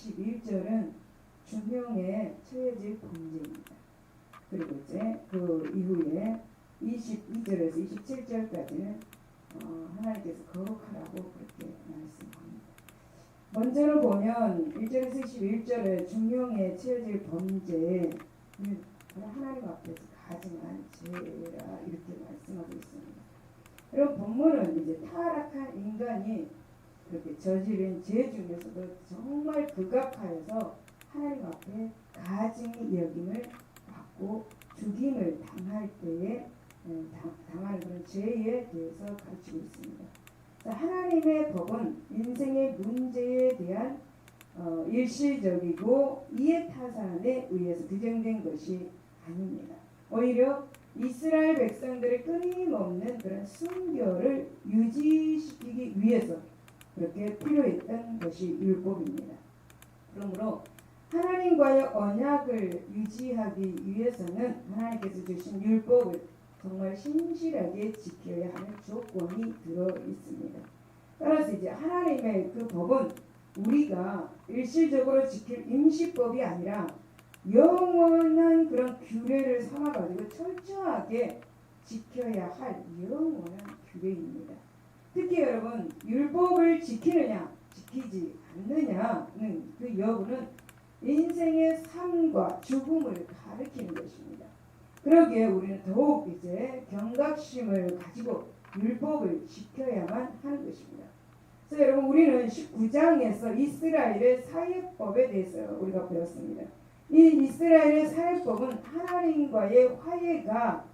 21절은 중형에 처해질 범죄입니다. 그리고 이제 그 이후에 22절에서 27절까지는 하나님께서 거룩하라고 그렇게 말씀합니다. 먼저는 보면 1절에서 21절에 중형에 처해질 범죄는 하나님 앞에서 가증한 죄라 이렇게 말씀하고 있습니다. 여러분 본문은 이제 타락한 인간이 그렇게 저지른 죄 중에서도 정말 극악하여서 하나님 앞에 가증히 여김을 받고 죽임을 당할 때에 당하는 그런 죄에 대해서 가르치고 있습니다. 하나님의 법은 인생의 문제에 대한 일시적이고 이해타산에 의해서 규정된 것이 아닙니다. 오히려 이스라엘 백성들의 끊임없는 그런 순결을 유지시키기 위해서 그렇게 필요했던 것이 율법입니다. 그러므로 하나님과의 언약을 유지하기 위해서는 하나님께서 주신 율법을 정말 신실하게 지켜야 하는 조건이 들어 있습니다. 따라서 이제 하나님의 그 법은 우리가 일시적으로 지킬 임시법이 아니라 영원한 그런 규례를 삼아가지고 철저하게 지켜야 할 영원한 규례입니다. 특히 여러분 율법을 지키느냐 지키지 않느냐는 그 여부는 인생의 삶과 죽음을 가리키는 것입니다. 그러기에 우리는 더욱 이제 경각심을 가지고 율법을 지켜야만 하는 것입니다. 그래서 여러분 우리는 19장에서 이스라엘의 사회법에 대해서 우리가 배웠습니다. 이 이스라엘의 사회법은 하나님과의 화해가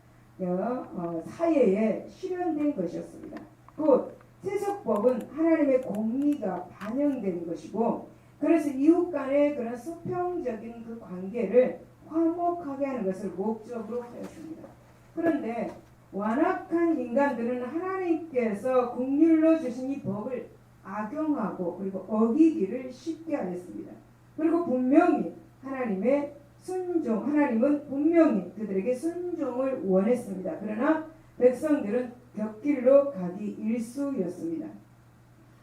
사회에 실현된 것이었습니다. 곧 세속법은 하나님의 공의가 반영된 것이고 그래서 이웃 간의 그런 수평적인 그 관계를 화목하게 하는 것을 목적으로 하였습니다. 그런데 완악한 인간들은 하나님께서 국률로 주신 이 법을 악용하고 그리고 어기기를 쉽게 하였습니다. 그리고 분명히 하나님은 분명히 그들에게 순종을 원했습니다. 그러나 백성들은 벽길로 가기 일쑤였습니다.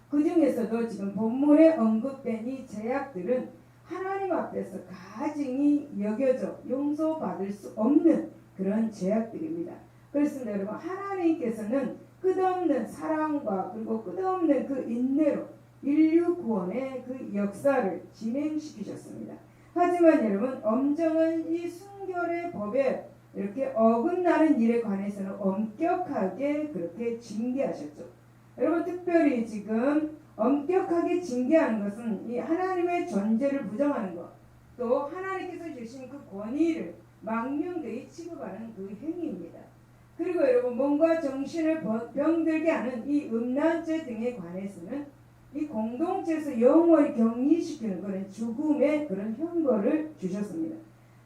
그 중에서도 지금 본문에 언급된 이 죄악들은 하나님 앞에서 가증히 여겨져 용서받을 수 없는 그런 죄악들입니다. 그렇습니다. 여러분 하나님께서는 끝없는 사랑과 그리고 끝없는 그 인내로 인류 구원의 그 역사를 진행시키셨습니다. 하지만 여러분 엄정한 이 순결의 법에 이렇게 어긋나는 일에 관해서는 엄격하게 그렇게 징계하셨죠. 여러분 특별히 지금 엄격하게 징계하는 것은 이 하나님의 존재를 부정하는 것, 또 하나님께서 주신 그 권위를 망령되이 취급하는 그 행위입니다. 그리고 여러분 몸과 정신을 병들게 하는 이 음란죄 등에 관해서는 이 공동체에서 영원히 격리시키는 그런 죽음의 그런 형벌을 주셨습니다.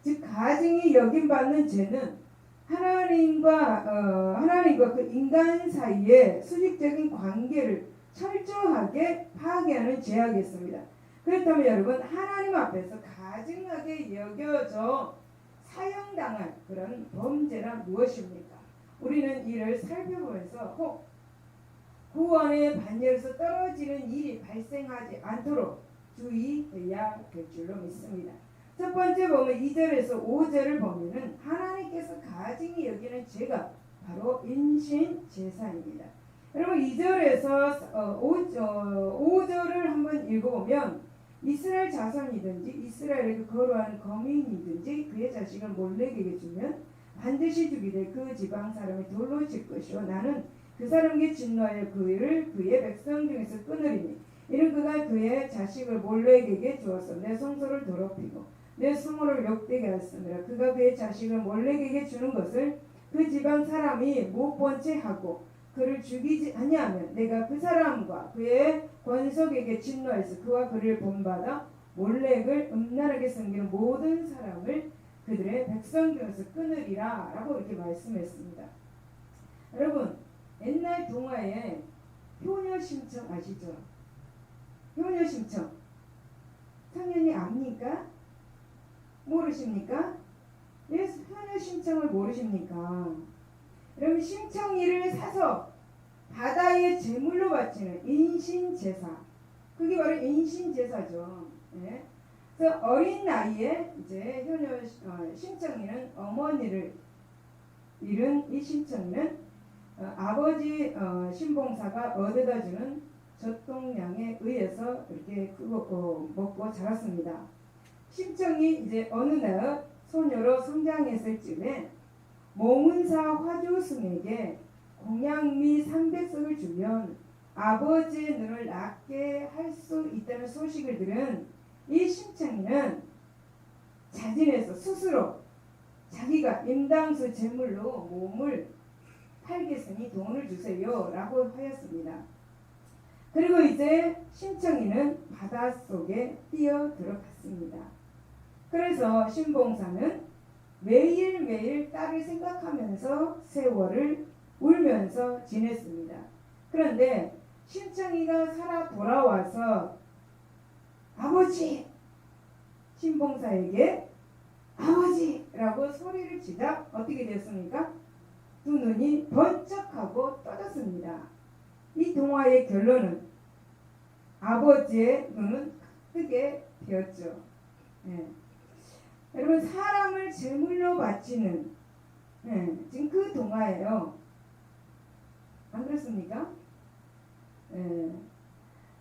즉 가증히 여김받는 죄는 하나님과 그 인간 사이의 수직적인 관계를 철저하게 파괴하는 죄악이었습니다. 그렇다면 여러분 하나님 앞에서 가증하게 여겨져 사형당할 그런 범죄란 무엇입니까? 우리는 이를 살펴보면서 구원의 반열에서 떨어지는 일이 발생하지 않도록 주의해야 될 줄로 믿습니다. 첫 번째 보면 2절에서 5절을 보면은 하나님께서 가증히 여기는 죄가 바로 인신제사입니다. 여러분 2절에서 5절을 한번 읽어보면 이스라엘 자손이든지 이스라엘에게 거류하는 거민이든지 그의 자식을 몰렉에게 주면 반드시 죽이되 그 지방 사람이 돌로 칠 것이요 나는 그 사람에게 진노하여 그의 백성 중에서 끊으리니 이는 그가 그의 자식을 몰렉에게 주어서 내 성소를 더럽히고 내 수모를 욕되게 하였으므로 그가 그의 자식을 몰렉에게 주는 것을 그 지방 사람이 못 본 채 하고 그를 죽이지 아니하면 내가 그 사람과 그의 권속에게 진노해서 그와 그를 본받아 몰렉을 음란하게 섬기는 모든 사람을 그들의 백성 중에서 끊으리라 라고 이렇게 말씀했습니다. 여러분 옛날 동화에 효녀심청 아시죠? 효녀심청 당연히 압니까? 모르십니까? 왜 효녀심청을 모르십니까? 여러분 심청이를 사서 바다에 제물로 바치는 인신제사, 그게 바로 인신제사죠. 네? 그래서 어린 나이에 이제 효녀 신청이는 어머니를 잃은 이 신청이는 아버지 신봉사가 얻어다 주는 젖동량에 의해서 이렇게 먹고 자랐습니다. 신청이 이제 어느 날 소녀로 성장했을 즈음에 몽은사 화조승에게 공양미 300석을 주면 아버지의 눈을 낫게 할 수 있다는 소식을 들은 이 신청이는 자진해서 스스로 자기가 임당수 제물로 몸을 팔겠으니 돈을 주세요 라고 하였습니다. 그리고 이제 신청이는 바닷속에 뛰어 들어갔습니다. 그래서 신봉사는 매일매일 딸을 생각하면서 세월을 울면서 지냈습니다. 그런데 신청이가 살아 돌아와서 아버지! 신봉사에게 아버지라고 소리를 치자 어떻게 됐습니까? 두 눈이 번쩍하고 떠졌습니다. 이 동화의 결론은 아버지의 눈은 크게 되었죠. 예. 여러분 사람을 제물로 바치는 지금 그 동화예요. 안 그렇습니까? 예.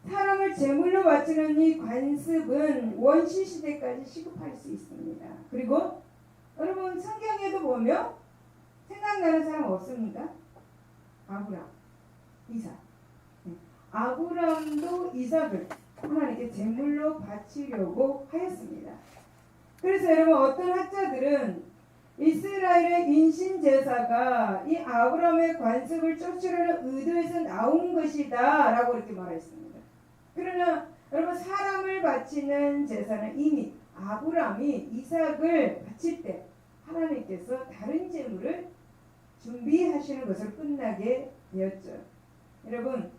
사람을 제물로 바치는 이 관습은 원시 시대까지 시급할 수 있습니다. 그리고 여러분 성경에도 보면 생각나는 사람 없습니까? 아브람, 이삭. 아브람도 이삭을 하나님께 제물로 바치려고 하였습니다. 그래서 여러분 어떤 학자들은 이스라엘의 인신제사가 이 아브람의 관습을 쫓으려는 의도에서 나온 것이다 라고 이렇게 말했습니다. 그러나 여러분 사람을 바치는 제사는 이미 아브람이 이삭을 바칠 때 하나님께서 다른 제물을 준비하시는 것으로 끝나게 되었죠. 여러분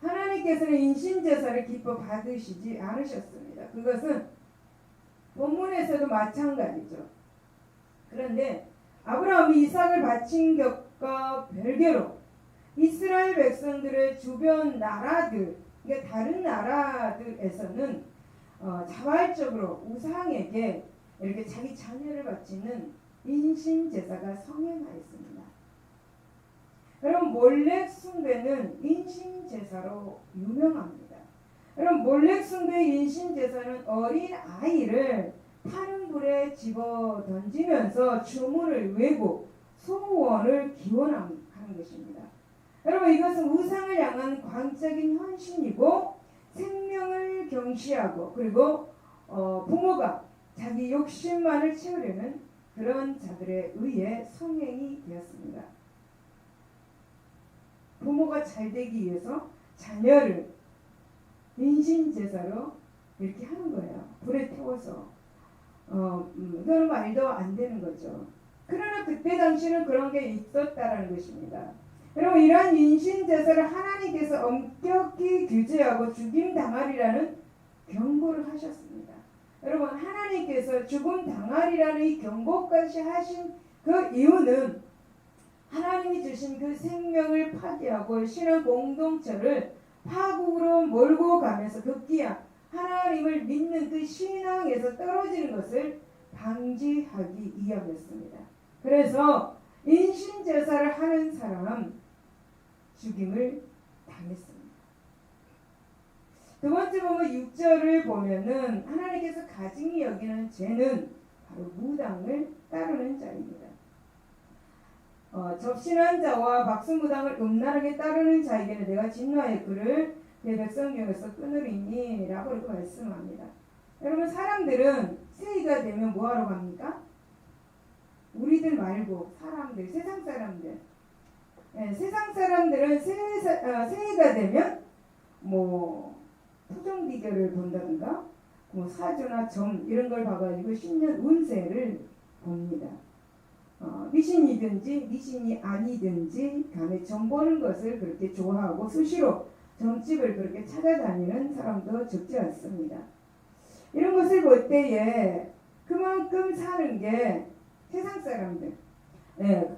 하나님께서는 인신제사를 기뻐 받으시지 않으셨습니다. 그것은 본문에서도 마찬가지죠. 그런데 아브라함이 이삭을 바친 것과 별개로 이스라엘 백성들의 주변 나라들, 그러니까 다른 나라들에서는 자발적으로 우상에게 이렇게 자기 자녀를 바치는 인신제사가 성행하였습니다. 여러분 몰렉 숭배는 인신제사로 유명합니다. 여러분 몰렉 숭배 인신제사는 어린 아이를 타는 불에 집어 던지면서 주문을 외고 소원을 기원하는 것입니다. 여러분 이것은 우상을 향한 광적인 헌신이고 생명을 경시하고 그리고 부모가 자기 욕심만을 채우려는 그런 자들에 의해 성행이 되었습니다. 부모가 잘 되기 위해서 자녀를 인신제사로 이렇게 하는 거예요. 불에 태워서. 이건 말도 안 되는 거죠. 그러나 그때 당시는 그런 게 있었다라는 것입니다. 여러분 이러한 인신제사를 하나님께서 엄격히 규제하고 죽임당하리라는 경고를 하셨습니다. 여러분 하나님께서 죽음 당하리라는 이 경고까지 하신 그 이유는 하나님이 주신 그 생명을 파괴하고 신앙 공동체를 파국으로 몰고 가면서 급기야 하나님을 믿는 그 신앙에서 떨어지는 것을 방지하기 위함이었습니다. 그래서 인신제사를 하는 사람 죽임을 당했습니다. 두 번째 보면 6절을 보면은 하나님께서 가증히 여기는 죄는 바로 무당을 따르는 자입니다. 접신한 자와 박수무당을 음란하게 따르는 자에게는 내가 진노하여 그를 내 백성 중에서 끊으리니 라고 이렇게 말씀합니다. 여러분 사람들은 새해가 되면 뭐하러 갑니까? 우리들 말고 사람들, 세상 사람들. 세상 사람들은 새해가 되면 뭐 토종비결을 본다든가 뭐 사주나 점 이런 걸 봐가지고 신년 운세를 봅니다. 미신이든지 미신이 아니든지 간에 점 보는 것을 그렇게 좋아하고 수시로 점집을 그렇게 찾아다니는 사람도 적지 않습니다. 이런 것을 볼 때에 그만큼 사는 게 세상 사람들,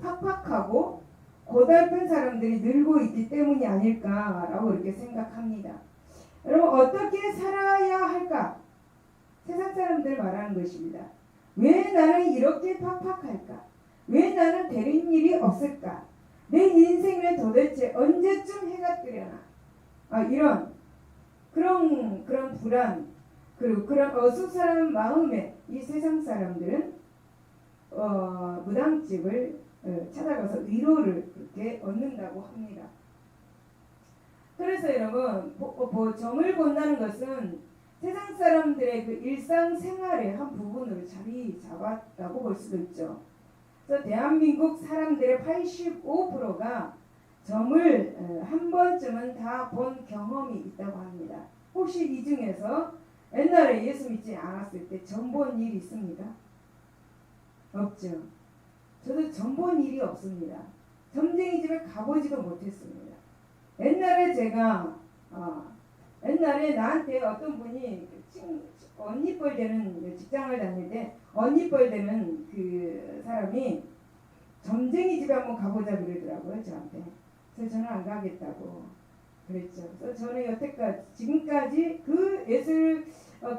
팍팍하고 고달픈 사람들이 늘고 있기 때문이 아닐까라고 이렇게 생각합니다. 여러분 어떻게 살아야 할까? 세상 사람들 말하는 것입니다. 왜 나는 이렇게 팍팍할까? 왜 나는 되는 일이 없을까? 내 인생은 도대체 언제쯤 해가 뜨려나? 이런 그런 불안 그리고 그런 어수선한 마음에 이 세상 사람들은 무당집을 찾아가서 위로를 그렇게 얻는다고 합니다. 그래서 여러분 점을 본다는 것은 세상 사람들의 그 일상생활의 한 부분으로 자리 잡았다고 볼 수도 있죠. 그래서 대한민국 사람들의 85%가 점을 한 번쯤은 다 본 경험이 있다고 합니다. 혹시 이 중에서 옛날에 예수 믿지 않았을 때 점 본 일 있습니까? 없죠. 저도 점 본 일이 없습니다. 점쟁이 집에 가보지도 못했습니다. 옛날에 제가 옛날에 나한테 어떤 분이 언니뻘 되는 직장을 다닐 때 언니뻘 되는 그 사람이 점쟁이 집에 한번 가보자 그러더라고요, 저한테. 그래서 저는 안 가겠다고 그랬죠. 그래서 저는 여태까지 지금까지 그 예술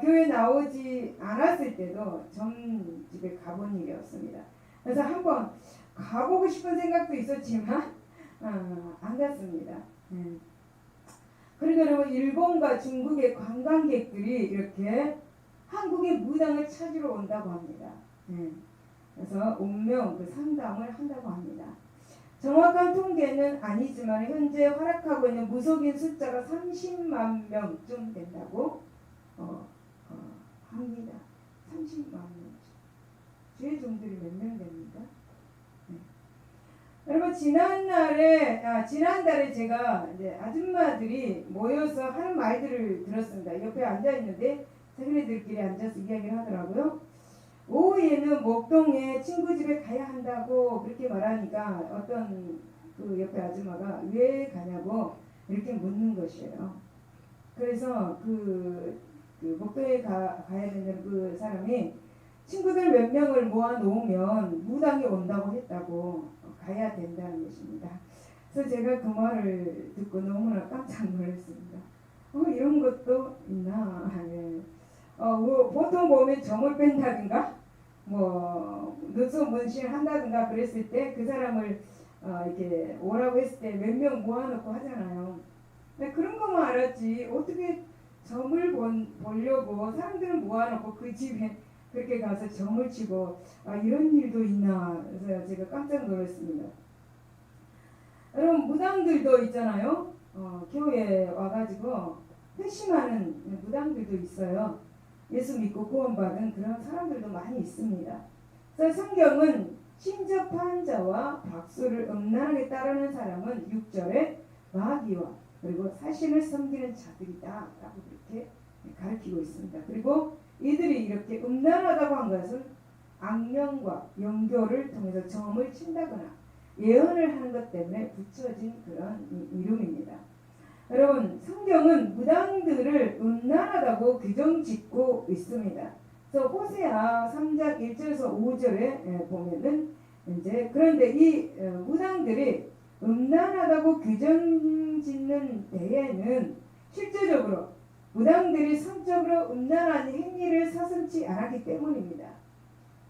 교회 나오지 않았을 때도 점집에 가본 일이 없습니다. 그래서 한번 가보고 싶은 생각도 있었지만 안 갔습니다. 그리고 여러분 일본과 중국의 관광객들이 이렇게 한국의 무당을 찾으러 온다고 합니다. 그래서 운명 그 상담을 한다고 합니다. 정확한 통계는 아니지만 현재 활약하고 있는 무속인 숫자가 30만 명쯤 된다고 합니다. 30만 명. 주의 종들이 몇 명 됩니까? 여러분 지난달에 제가 이제 아줌마들이 모여서 하는 말들을 들었습니다. 옆에 앉아 있는데 자기네들끼리 앉아서 이야기를 하더라고요. 오후에는 목동에 친구 집에 가야 한다고 그렇게 말하니까 어떤 그 옆에 아줌마가 왜 가냐고 이렇게 묻는 것이에요. 그래서 그 목동에 가야 되는 그 사람이 친구들 몇 명을 모아 놓으면 무당이 온다고 했다고 가야 된다는 것입니다. 그래서 제가 그 말을 듣고 너무나 깜짝 놀랐습니다. 이런 것도 있나? 네. 보통 보면 점을 뺀다든가 눈썹 문신 한다든가 그랬을 때 그 사람을 이렇게 오라고 했을 때 몇 명 모아놓고 하잖아요. 근데 그런 것만 알았지 어떻게 점을 보려고 사람들은 모아놓고 그 집에 그렇게 가서 점을 치고 이런 일도 있나. 그래서 제가 깜짝 놀랐습니다. 여러분 무당들도 있잖아요. 교회에 와가지고 회심하는 무당들도 있어요. 예수 믿고 구원받은 그런 사람들도 많이 있습니다. 그래서 성경은 신접한 자와 박수를 음란하게 따르는 사람은 6절에 마귀와 그리고 사신을 섬기는 자들이다 라고 그렇게 가르치고 있습니다. 그리고 이들이 이렇게 음란하다고 한 것은 악령과 영교를 통해서 점을 친다거나 예언을 하는 것 때문에 붙여진 그런 이름입니다. 여러분 성경은 무당들을 음란하다고 규정짓고 있습니다. 그래서 호세아 3장 1절에서 5절에 보면은 이제 그런데 이 무당들이 음란하다고 규정짓는 데에는 실제적으로 무당들이 성적으로 음란한 행위를 서슴지 않았기 때문입니다.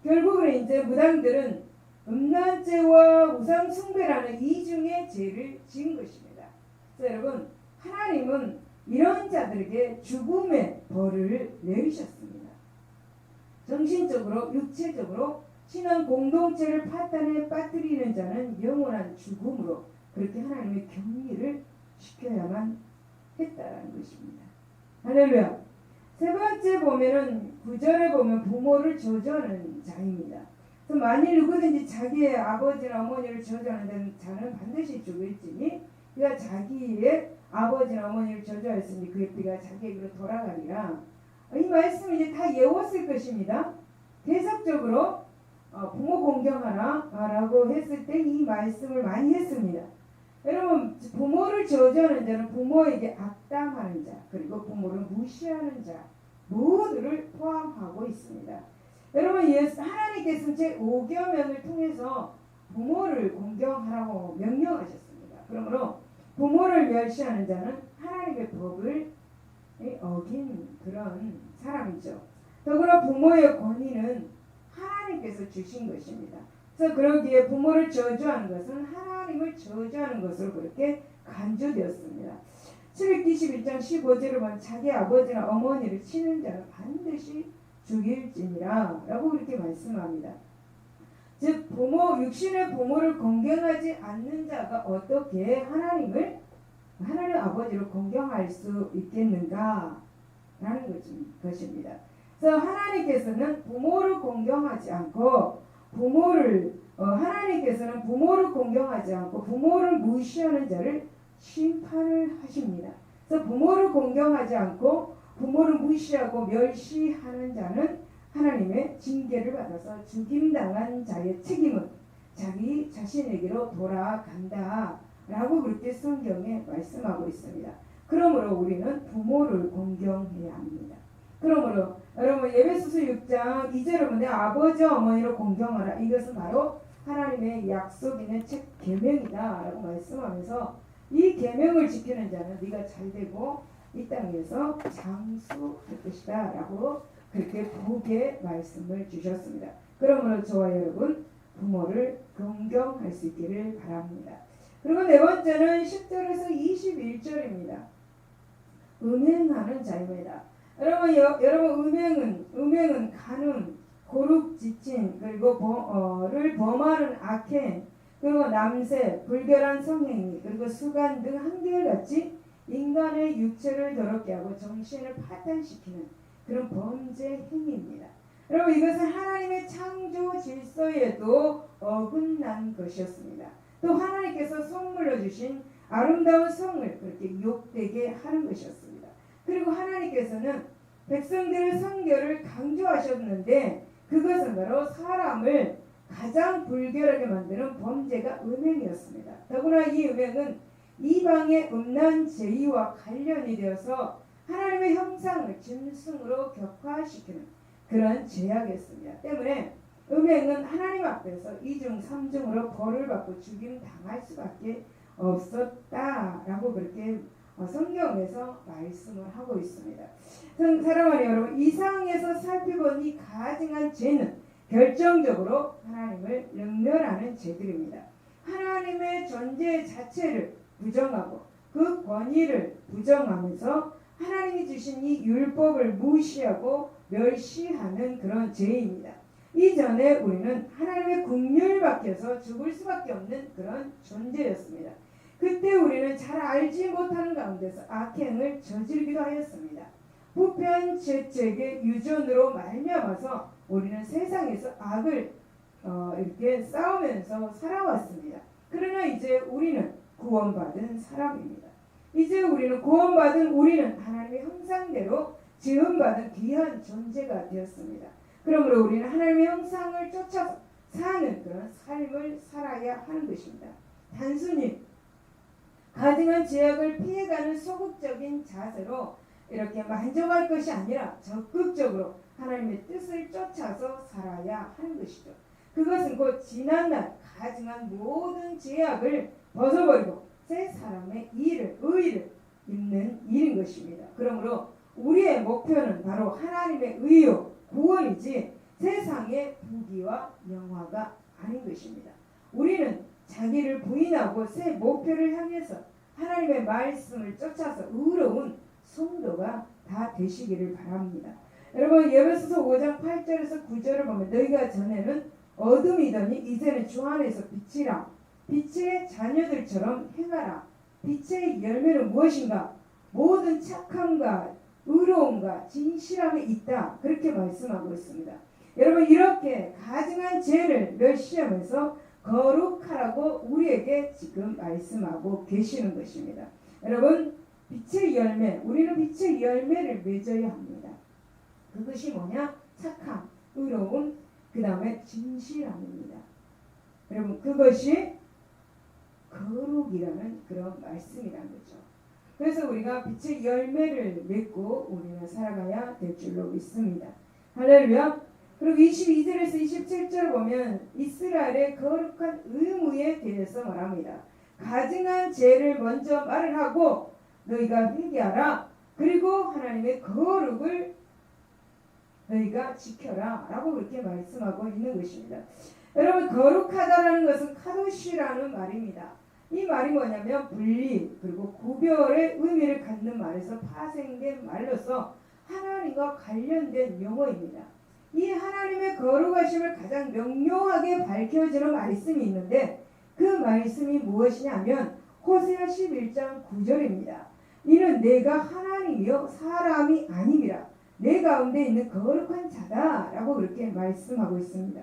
결국은 이제 무당들은 음란죄와 우상 숭배라는 이중의 죄를 지은 것입니다. 그래서 여러분 하나님은 이런 자들에게 죽음의 벌을 내리셨습니다. 정신적으로 육체적으로 신앙 공동체를 파탄에 빠뜨리는 자는 영원한 죽음으로 그렇게 하나님의 격리를 시켜야만 했다라는 것입니다. 할렐루야. 세 번째 보면은 9절에 보면 부모를 저주하는 자입니다. 그래서 만일 누구든지 자기의 아버지나 어머니를 저주하는 자는 반드시 죽을지니 그가 자기의 아버지나 어머니를 저주하였으니 그의 피가 자기에게로 돌아가리라. 이 말씀은 이제 다 외웠을 것입니다. 계속적으로 부모 공경하라 라고 했을 때 이 말씀을 많이 했습니다. 여러분 부모를 저주하는 자는 부모에게 악담하는 자 그리고 부모를 무시하는 자 모두를 포함하고 있습니다. 여러분 하나님께서는 제5계명을 통해서 부모를 공경하라고 명령하셨습니다. 그러므로 부모를 멸시하는 자는 하나님의 법을 어긴 그런 사람이죠. 더구나 부모의 권위는 하나님께서 주신 것입니다. 그래서 그러기에 부모를 저주하는 것은 하나님을 저주하는 것으로 그렇게 간주되었습니다. 출애굽기 21장 15절을 보면 자기 아버지나 어머니를 치는 자는 반드시 죽일지니라 라고 그렇게 말씀합니다. 즉 부모, 육신의 부모를 공경하지 않는 자가 어떻게 하나님 아버지를 공경할 수 있겠는가 라는 것입니다. 그래서 하나님께서는 부모를 공경하지 않고 하나님께서는 부모를 공경하지 않고 부모를 무시하는 자를 심판을 하십니다. 그래서 부모를 공경하지 않고 부모를 무시하고 멸시하는 자는 하나님의 징계를 받아서 죽임당한 자의 책임은 자기 자신에게로 돌아간다 라고 그렇게 성경에 말씀하고 있습니다. 그러므로 우리는 부모를 공경해야 합니다. 그러므로 여러분 에베소서 6장 2절을 보면 아버지 어머니를 공경하라. 이것은 바로 하나님의 약속 있는 책 계명이다 라고 말씀하면서 이 계명을 지키는 자는 네가 잘되고 이 땅에서 장수할 것이다 라고 그렇게 복의 말씀을 주셨습니다. 그러므로 저와 여러분 부모를 공경할 수 있기를 바랍니다. 그리고 네 번째는 10절에서 21절입니다. 음행하는 자입니다. 여러분 음행은 간음, 고룩지친, 그리고 를 범하는 악행, 그리고 남세, 불결한 성행위, 그리고 수간 등 한결같이 인간의 육체를 더럽게 하고 정신을 파탄시키는 그런 범죄 행위입니다. 여러분 이것은 하나님의 창조 질서에도 어긋난 것이었습니다. 또 하나님께서 선물로 주신 아름다운 성을 그렇게 욕되게 하는 것이었습니다. 그리고 하나님께서는 백성들의 성결을 강조하셨는데 그것은 바로 사람을 가장 불결하게 만드는 범죄가 음행이었습니다. 더구나 이 음행은 이방의 음란 제의와 관련이 되어서 하나님의 형상을 짐승으로 격화시키는 그런 죄악이었습니다. 때문에 음행은 하나님 앞에서 2중 3중으로 벌을 받고 죽임 당할 수밖에 없었다라고 그렇게 성경에서 말씀을 하고 있습니다. 사랑하는 여러분, 이상에서 살펴본 이 가증한 죄는 결정적으로 하나님을 능멸하는 죄들입니다. 하나님의 존재 자체를 부정하고 그 권위를 부정하면서 하나님이 주신 이 율법을 무시하고 멸시하는 그런 죄입니다. 이전에 우리는 하나님의 긍휼 밖에서 죽을 수밖에 없는 그런 존재였습니다. 그때 우리는 잘 알지 못하는 가운데서 악행을 저지르기도 하였습니다. 부패한 죄책의 유전으로 말미암아서 우리는 세상에서 악을 이렇게 싸우면서 살아왔습니다. 그러나 이제 우리는 구원받은 사람입니다. 이제 우리는 구원받은 우리는 하나님의 형상대로 지음받은 귀한 존재가 되었습니다. 그러므로 우리는 하나님의 형상을 쫓아서 사는 그런 삶을 살아야 하는 것입니다. 단순히 가증한 죄악을 피해가는 소극적인 자세로 이렇게 만족할 것이 아니라 적극적으로 하나님의 뜻을 쫓아서 살아야 하는 것이죠. 그것은 곧 지난날 가증한 모든 죄악을 벗어버리고 새 사람의 의를 입는 일인 것입니다. 그러므로 우리의 목표는 바로 하나님의 의요 구원이지 세상의 부귀와 영화가 아닌 것입니다. 우리는 자기를 부인하고 새 목표를 향해서 하나님의 말씀을 쫓아서 의로운 성도가 다 되시기를 바랍니다. 여러분 에베소서 5장 8절에서 9절을 보면 너희가 전에는 어둠이더니 이제는 주 안에서 빛이라 빛의 자녀들처럼 행하라. 빛의 열매는 무엇인가? 모든 착함과 의로움과 진실함이 있다. 그렇게 말씀하고 있습니다. 여러분 이렇게 가증한 죄를 멸시하면서 거룩하라고 우리에게 지금 말씀하고 계시는 것입니다. 여러분 빛의 열매, 우리는 빛의 열매를 맺어야 합니다. 그것이 뭐냐? 착함, 의로움, 그 다음에 진실함입니다. 여러분 그것이 거룩이라는 그런 말씀이라는 거죠. 그래서 우리가 빛의 열매를 맺고 우리는 살아가야 될 줄로 믿습니다. 할렐루야. 그리고 22절에서 27절 보면 이스라엘의 거룩한 의무에 대해서 말합니다. 가증한 죄를 먼저 말을 하고 너희가 회개하라. 그리고 하나님의 거룩을 너희가 지켜라 라고 그렇게 말씀하고 있는 것입니다. 여러분, 거룩하다라는 것은 카도시라는 말입니다. 이 말이 뭐냐면 분리 그리고 구별의 의미를 갖는 말에서 파생된 말로서 하나님과 관련된 용어입니다. 이 하나님의 거룩하심을 가장 명료하게 밝혀주는 말씀이 있는데 그 말씀이 무엇이냐면 호세아 11장 9절입니다. 이는 내가 하나님이요 사람이 아님이라 내 가운데 있는 거룩한 자다 라고 그렇게 말씀하고 있습니다.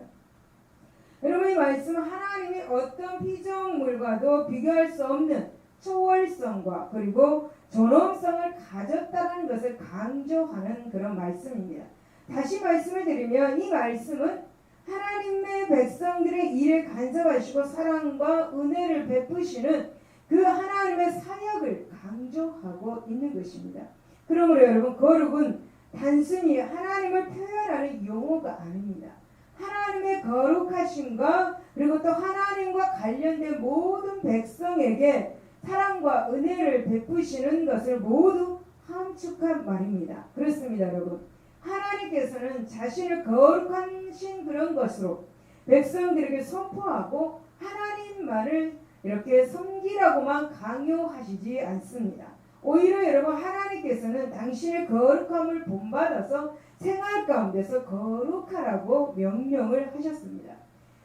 여러분, 이 말씀은 하나님이 어떤 피조물과도 비교할 수 없는 초월성과 그리고 존엄성을 가졌다는 것을 강조하는 그런 말씀입니다. 다시 말씀을 드리면 이 말씀은 하나님의 백성들의 일을 간섭하시고 사랑과 은혜를 베푸시는 그 하나님의 사역을 강조하고 있는 것입니다. 그러므로 여러분, 거룩은 단순히 하나님을 표현하는 용어가 아닙니다. 하나님의 거룩하심과 그리고 또 하나님과 관련된 모든 백성에게 사랑과 은혜를 베푸시는 것을 모두 함축한 말입니다. 그렇습니다, 여러분. 하나님께서는 자신을 거룩하신 그런 것으로 백성들에게 선포하고 하나님만을 이렇게 섬기라고만 강요하시지 않습니다. 오히려 여러분, 하나님께서는 당신의 거룩함을 본받아서 생활 가운데서 거룩하라고 명령을 하셨습니다.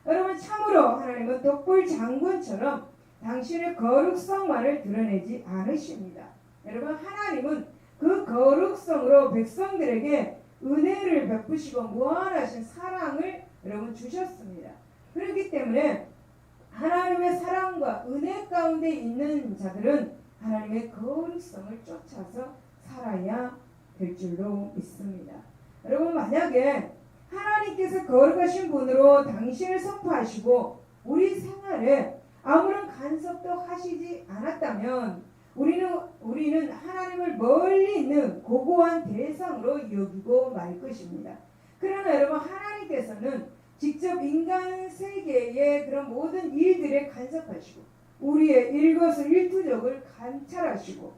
여러분, 참으로 하나님은 독불 장군처럼 당신의 거룩성만을 드러내지 않으십니다. 여러분, 하나님은 그 거룩성으로 백성들에게 은혜를 베푸시고 무한하신 사랑을 여러분 주셨습니다. 그렇기 때문에 하나님의 사랑과 은혜 가운데 있는 자들은 하나님의 거룩성을 쫓아서 살아야 될 줄로 믿습니다. 여러분, 만약에 하나님께서 거룩하신 분으로 당신을 선포하시고 우리 생활에 아무런 간섭도 하시지 않았다면 우리는 하나님을 멀리 있는 고고한 대상으로 여기고 말 것입니다. 그러나 여러분, 하나님께서는 직접 인간 세계의 그런 모든 일들에 간섭하시고 우리의 일거수일투족을 관찰하시고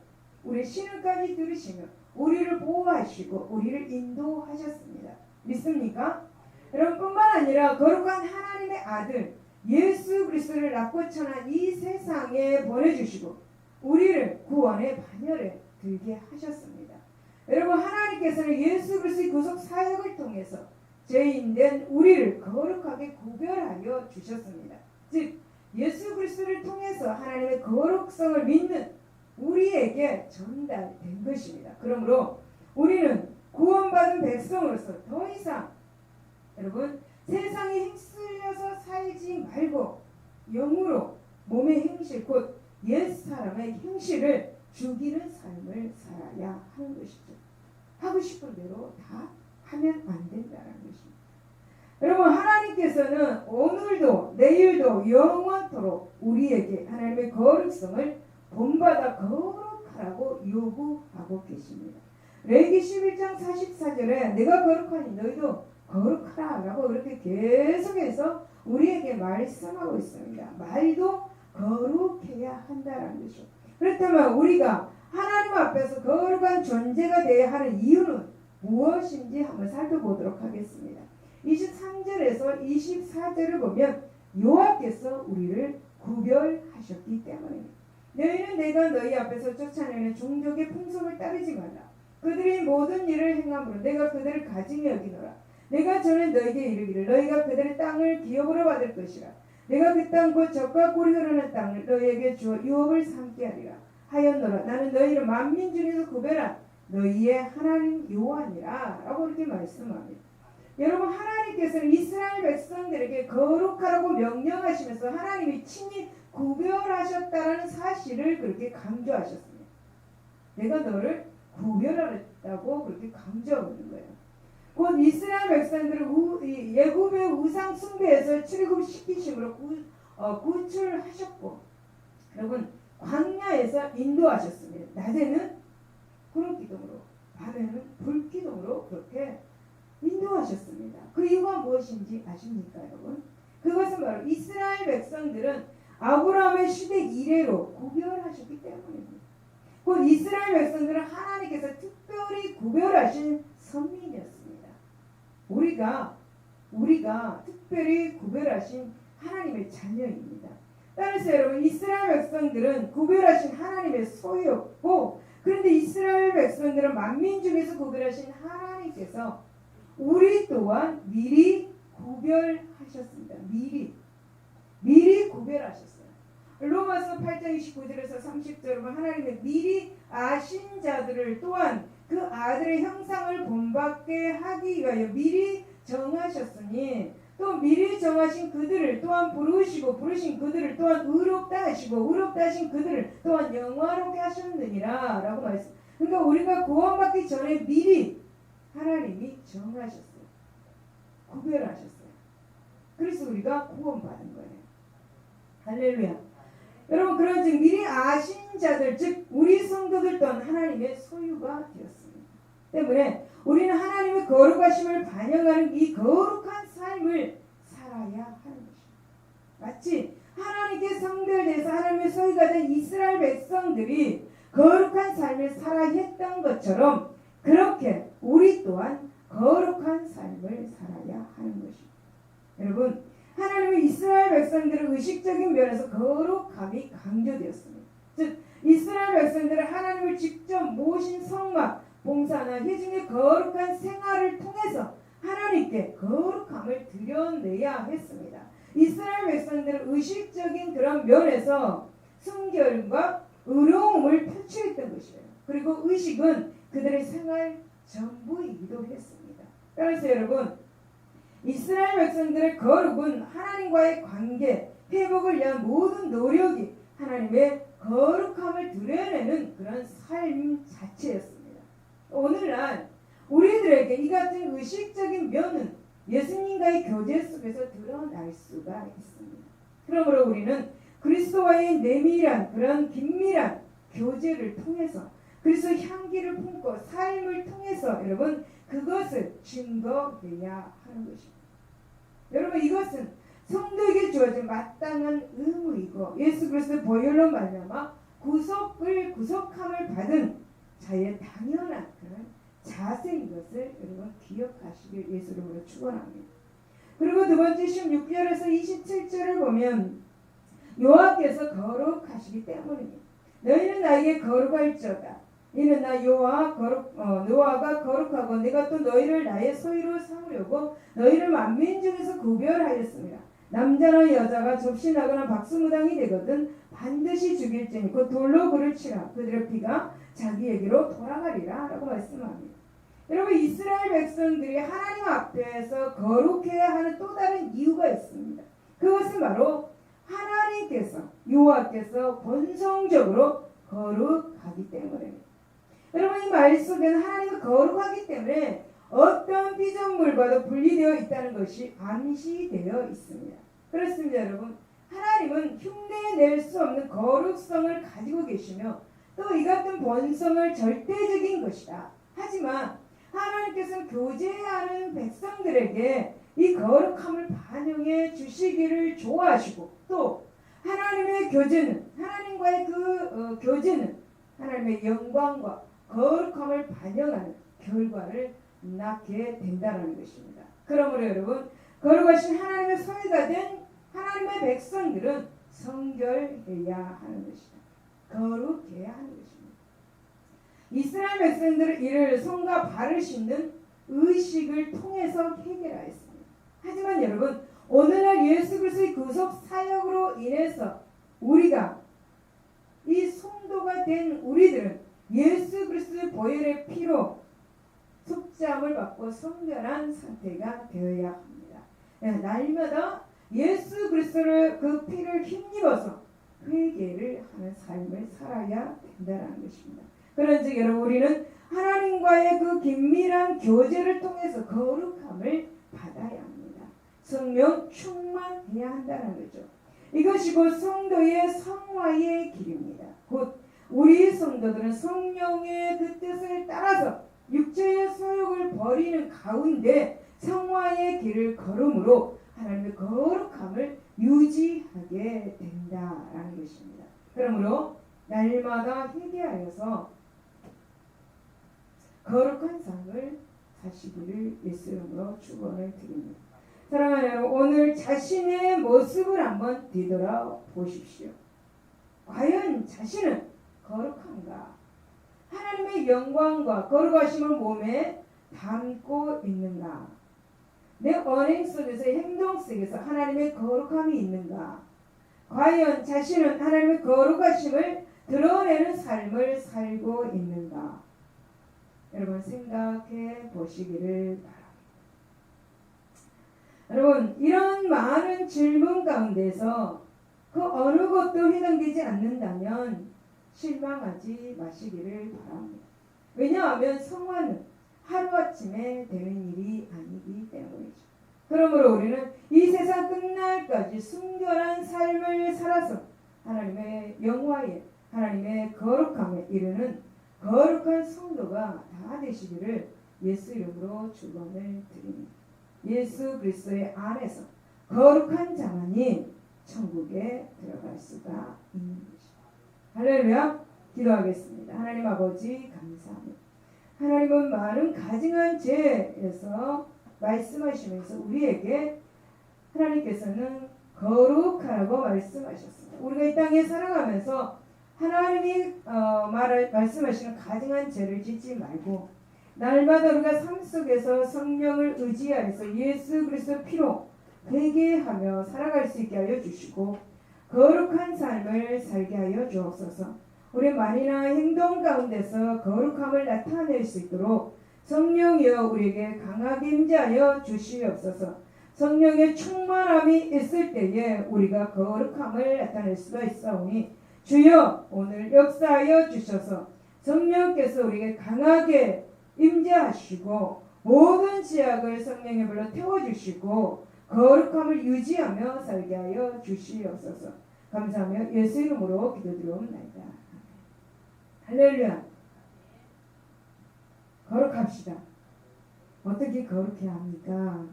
우리의 신음까지 들으시며 우리를 보호하시고 우리를 인도하셨습니다. 믿습니까? 여러분, 뿐만 아니라 거룩한 하나님의 아들 예수 그리스도를 낳고 천한 이 세상에 보내주시고 우리를 구원의 반열에 들게 하셨습니다. 여러분, 하나님께서는 예수 그리스도의 구속 사역을 통해서 죄인된 우리를 거룩하게 구별하여 주셨습니다. 즉 예수 그리스도를 통해서 하나님의 거룩성을 믿는 우리에게 전달된 것입니다. 그러므로 우리는 구원받은 백성으로서 더 이상 여러분 세상에 휩쓸려서 살지 말고 영으로 몸의 행실 곧 옛사람의 행실을 죽이는 삶을 살아야 하는 것이죠. 하고 싶은 대로 다 하면 안 된다는 것입니다. 여러분, 하나님께서는 오늘도 내일도 영원토록 우리에게 하나님의 거룩성을 본받아 거룩하라고 요구하고 계십니다. 레위기 11장 44절에 내가 거룩하니 너희도 거룩하라 라고 그렇게 계속해서 우리에게 말씀하고 있습니다. 말도 거룩해야 한다는 것이죠. 그렇다면 우리가 하나님 앞에서 거룩한 존재가 되어야 하는 이유는 무엇인지 한번 살펴보도록 하겠습니다. 23절에서 24절을 보면 여호와께서 우리를 구별하셨기 때문입니다. 너희는 내가 너희 앞에서 쫓아내는 종족의 풍속을 따르지 말라. 그들이 모든 일을 행함으로 내가 그들을 가증히 여기노라. 내가 전에 너희에게 이르기를 너희가 그들의 땅을 기업으로 받을 것이라. 내가 그 땅 곧 젖과 꿀이 흐르는 땅을 너희에게 주어 유업을 삼게 하리라 하였노라. 나는 너희를 만민 중에서 구별한 너희의 하나님 여호와니라 라고 이렇게 말씀합니다. 여러분, 하나님께서는 이스라엘 백성들에게 거룩하라고 명령하시면서 하나님이 친히 구별하셨다는 사실을 그렇게 강조하셨습니다. 내가 너를 구별하였다고 그렇게 강조하는 거예요. 곧 이스라엘 백성들을 예굽의 우상 숭배에서 출애굽시키심으로 구출하셨고 여러분 광야에서 인도하셨습니다. 낮에는 구름기둥으로 밤에는 불기둥으로 그렇게 인도하셨습니다. 그 이유가 무엇인지 아십니까, 여러분? 그것은 바로 이스라엘 백성들은 아브라함의 시대 이래로 구별하셨기 때문입니다. 곧 이스라엘 백성들은 하나님께서 특별히 구별하신 선민이었습니다. 우리가 특별히 구별하신 하나님의 자녀입니다. 따라서 여러분, 이스라엘 백성들은 구별하신 하나님의 소유였고, 그런데 이스라엘 백성들은 만민 중에서 구별하신 하나님께서 우리 또한 미리 구별하셨습니다. 미리 구별하셨어요. 로마서 8장 29절에서 30절은 하나님의 미리 아신 자들을 또한 그 아들의 형상을 본받게 하기 위하여 미리 정하셨으니, 또 미리 정하신 그들을 또한 부르신 그들을 또한 의롭다 하시고 의롭다 하신 그들을 또한 영화롭게 하셨느니라 라고 말씀. 그러니까 우리가 구원받기 전에 미리 하나님이 정하셨어요. 구별하셨어요. 그래서 우리가 구원받은 거예요. 할렐루야. 여러분, 그런즉 미리 아신 자들, 즉 우리 성도들 또한 하나님의 소유가 되었습니다. 때문에 우리는 하나님의 거룩하심을 반영하는 이 거룩한 삶을 살아야 하는 것입니다. 마치 하나님께 성별돼서 하나님의 소유가 된 이스라엘 백성들이 거룩한 삶을 살아야 했던 것처럼, 그렇게 우리 또한 거룩한 삶을 살아야 하는 것입니다. 여러분, 하나님은 이스라엘 백성들의 의식적인 면에서 거룩함이 강조되었습니다. 즉 이스라엘 백성들은 하나님을 직접 모신 성막, 봉사나 회중의 거룩한 생활을 통해서 하나님께 거룩함을 드러내야 했습니다. 이스라엘 백성들은 의식적인 그런 면에서 순결과 의로움을 표출했던 것이에요. 그리고 의식은 그들의 생활 전부이기도 했습니다. 따라서 여러분, 이스라엘 백성들의 거룩은 하나님과의 관계, 회복을 위한 모든 노력이 하나님의 거룩함을 드러내는 그런 삶 자체였습니다. 오늘날 우리들에게 이 같은 의식적인 면은 예수님과의 교제 속에서 드러날 수가 있습니다. 그러므로 우리는 그리스도와의 내밀한 그런 긴밀한 교제를 통해서, 그리스도 향기를 품고 삶을 통해서 여러분 그것을 증거해야 하는 것입니다. 여러분, 이것은 성도에게 주어진 마땅한 의무이고 예수 그리스도의 보혈로 말미암아 구속함을 받은 자의 당연한 그런 자세인 것을 여러분 기억하시길 예수 이름으로 축원합니다. 그리고 두 번째 16절에서 27절을 보면 여호와께서 거룩하시기 때문입니다. 너희는 나에게 거룩할지어다. 이는 나 여호와가 거룩하고 내가 또 너희를 나의 소유로 삼으려고 너희를 만민 중에서 구별하였습니다. 남자나 여자가 접신하거나 박수무당이 되거든 반드시 죽일지니 곧 돌로 그를 치라. 그들의 피가 자기에게로 돌아가리라 라고 말씀합니다. 여러분, 이스라엘 백성들이 하나님 앞에서 거룩해야 하는 또 다른 이유가 있습니다. 그것은 바로 하나님께서, 여호와께서 본성적으로 거룩하기 때문입니다. 여러분, 이 말 속에는 하나님은 거룩하기 때문에 어떤 피조물과도 분리되어 있다는 것이 암시되어 있습니다. 그렇습니다. 여러분, 하나님은 흉내낼 수 없는 거룩성을 가지고 계시며 또 이 같은 본성을 절대적인 것이다. 하지만 하나님께서는 교제하는 백성들에게 이 거룩함을 반영해 주시기를 좋아하시고, 또 하나님의 교제는, 하나님과의 그 교제는 하나님의 영광과 거룩함을 반영하는 결과를 낳게 된다는 것입니다. 그러므로 여러분, 거룩하신 하나님의 소유가 된 하나님의 백성들은 성결해야 하는 것이다. 거룩해야 하는 것입니다. 이스라엘 백성들은 이를 손과 발을 씻는 의식을 통해서 해결하였습니다. 하지만 여러분, 오늘날 예수 그리스도의 구속 사역으로 인해서 우리가 이 성도가 된 우리들은 예수 그리스도의 보혈의 피로 속죄함을 받고 성결한 상태가 되어야 합니다. 날마다 예수 그리스도를 그 피를 힘입어서 회개를 하는 삶을 살아야 된다는 것입니다. 그런즉 여러분, 우리는 하나님과의 그 긴밀한 교제를 통해서 거룩함을 받아야 합니다. 성령 충만해야 한다는 거죠. 이것이 곧 성도의 성화의 길입니다. 곧 우리 성도들은 성령의 그 뜻을 따라서 육체의 소욕을 버리는 가운데 성화의 길을 걸음으로 하나님의 거룩함을 유지하게 된다라는 것입니다. 그러므로 날마다 회개하여서 거룩한 삶을 사시기를 예수 이름으로 축원을 드립니다. 사랑하는 여러분, 오늘 자신의 모습을 한번 뒤돌아보십시오. 과연 자신은 거룩한가? 하나님의 영광과 거룩하심을 몸에 담고 있는가? 내 언행 속에서 행동 속에서 하나님의 거룩함이 있는가? 과연 자신은 하나님의 거룩하심을 드러내는 삶을 살고 있는가? 여러분 생각해 보시기를 바랍니다. 여러분 이런 많은 질문 가운데서 그 어느 것도 해당되지 않는다면 실망하지 마시기를 바랍니다. 왜냐하면 성화는 하루아침에 되는 일이 아니기 때문이죠. 그러므로 우리는 이 세상 끝날까지 순결한 삶을 살아서 하나님의 영화에 하나님의 거룩함에 이르는 거룩한 성도가 다 되시기를 예수 이름으로 축원을 드립니다. 예수 그리스도의 안에서 거룩한 자만이 천국에 들어갈 수가 있는 것입니다. 할렐루야. 기도하겠습니다. 하나님 아버지 감사합니다. 하나님은 많은 가증한 죄에서 말씀하시면서 우리에게 하나님께서는 거룩하라고 말씀하셨습니다. 우리가 이 땅에 살아가면서 하나님이 말씀하시는 가증한 죄를 짓지 말고 날마다 우리가 삶 속에서 성령을 의지하여서 예수 그리스도 피로 회개하며 살아갈 수 있게 하여 주시고 거룩한 삶을 살게 하여 주옵소서. 우리 말이나 행동 가운데서 거룩함을 나타낼 수 있도록 성령이여 우리에게 강하게 임재하여 주시옵소서. 성령의 충만함이 있을 때에 우리가 거룩함을 나타낼 수가 있사오니 주여 오늘 역사하여 주셔서 성령께서 우리에게 강하게 임재하시고 모든 지약을 성령의 불로 태워주시고 거룩함을 유지하며 살게 하여 주시옵소서. 감사하며 예수 이름으로 기도드리옵나이다. 할렐루야. 거룩합시다. 어떻게 거룩해야 합니까?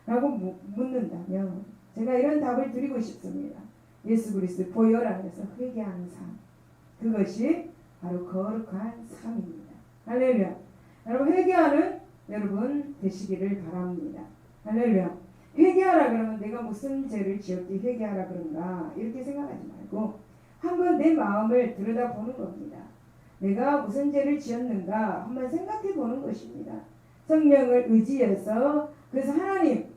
라고 묻는다면 제가 이런 답을 드리고 싶습니다. 예수 그리스도 보혈 안에서 회개하는 삶, 그것이 바로 거룩한 삶입니다. 할렐루야. 여러분 회개하는 여러분 되시기를 바랍니다. 할렐루야. 회개하라 그러면 내가 무슨 죄를 지었기 회개하라 그런가 이렇게 생각하지 말고 한번 내 마음을 들여다보는 겁니다. 내가 무슨 죄를 지었는가 한번 생각해 보는 것입니다. 성령을 의지해서 그래서 하나님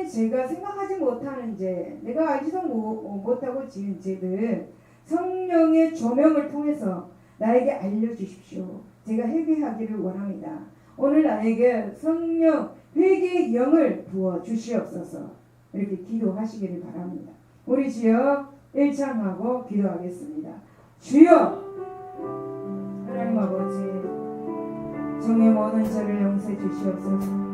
제가 생각하지 못하는 죄, 내가 알지도 못하고 지은 죄들 성령의 조명을 통해서 나에게 알려주십시오. 제가 회개하기를 원합니다. 오늘 나에게 성령 회개의 영을 부어 주시옵소서. 이렇게 기도하시기를 바랍니다. 우리 주여 일창하고 기도하겠습니다. 주여 하나님 아버지 종의 모든 죄를 용서해 주시옵소서.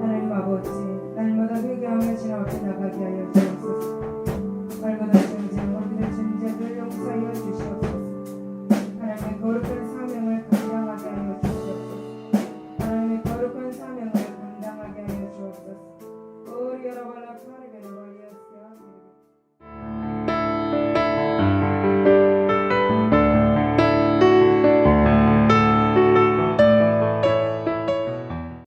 하나님 아버지 날마다 회개하며 주님 앞에 나가게 하여 주옵소서. 날마다